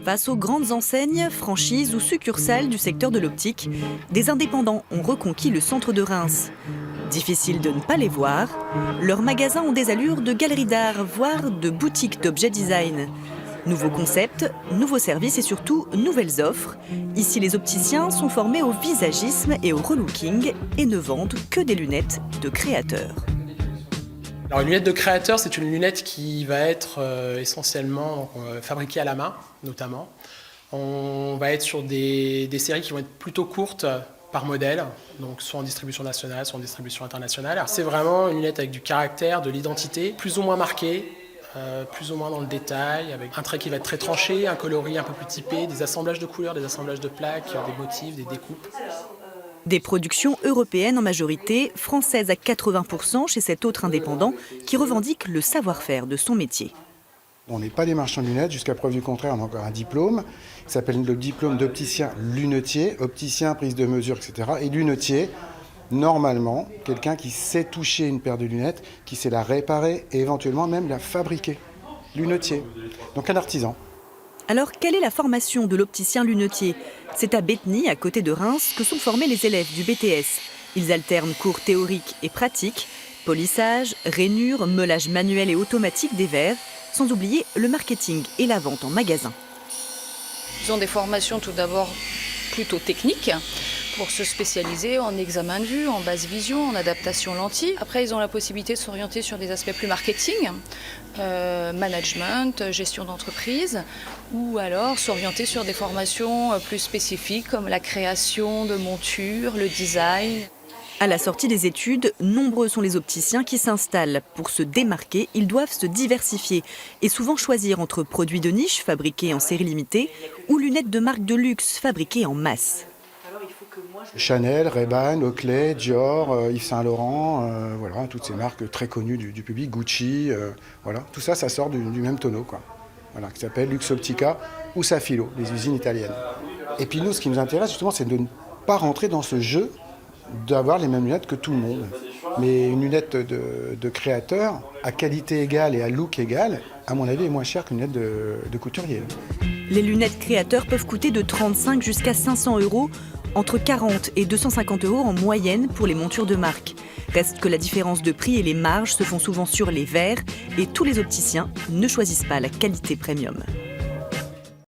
Face aux grandes enseignes, franchises ou succursales du secteur de l'optique, des indépendants ont reconquis le centre de Reims. Difficile de ne pas les voir, leurs magasins ont des allures de galeries d'art, voire de boutiques d'objets design. Nouveaux concepts, nouveaux services et surtout nouvelles offres. Ici, les opticiens sont formés au visagisme et au relooking et ne vendent que des lunettes de créateurs. Alors, une lunette de créateur, c'est une lunette qui va être essentiellement fabriquée à la main, notamment. On va être sur des séries qui vont être plutôt courtes par modèle, donc soit en distribution nationale, soit en distribution internationale. C'est vraiment une lunette avec du caractère, de l'identité, plus ou moins marquée, plus ou moins dans le détail, avec un trait qui va être très tranché, un coloris un peu plus typé, des assemblages de couleurs, des assemblages de plaques, des motifs, des découpes. Des productions européennes en majorité, françaises à 80% chez cet autre indépendant qui revendique le savoir-faire de son métier. On n'est pas des marchands de lunettes, jusqu'à preuve du contraire, on a encore un diplôme qui s'appelle le diplôme d'opticien lunetier, opticien, prise de mesure, etc. Et lunetier, normalement, quelqu'un qui sait toucher une paire de lunettes, qui sait la réparer et éventuellement même la fabriquer. Lunetier, donc un artisan. Alors, quelle est la formation de l'opticien lunetier? C'est à Bétheny, à côté de Reims, que sont formés les élèves du BTS. Ils alternent cours théoriques et pratiques, polissage, rainure, meulage manuel et automatique des verres, sans oublier le marketing et la vente en magasin. Ils ont des formations tout d'abord plutôt techniques pour se spécialiser en examen de vue, en basse vision, en adaptation lentille. Après, ils ont la possibilité de s'orienter sur des aspects plus marketing, management, gestion d'entreprise, ou alors s'orienter sur des formations plus spécifiques comme la création de montures, le design. À la sortie des études, nombreux sont les opticiens qui s'installent. Pour se démarquer, ils doivent se diversifier et souvent choisir entre produits de niche fabriqués en série limitée ou lunettes de marque de luxe fabriquées en masse. Chanel, Ray-Ban, Oakley, Dior, Yves Saint Laurent, voilà, toutes ces marques très connues du public, Gucci, voilà, tout ça, ça sort du même tonneau, quoi. Voilà, qui s'appelle Luxoptica ou Safilo, les usines italiennes. Et puis nous, ce qui nous intéresse justement, c'est de ne pas rentrer dans ce jeu d'avoir les mêmes lunettes que tout le monde. Mais une lunette de créateur, à qualité égale et à look égal, à mon avis, est moins chère qu'une lunette de couturier. Les lunettes créateurs peuvent coûter de 35 jusqu'à 500 €, entre 40 et 250 € en moyenne pour les montures de marque. Reste que la différence de prix et les marges se font souvent sur les verres et tous les opticiens ne choisissent pas la qualité premium.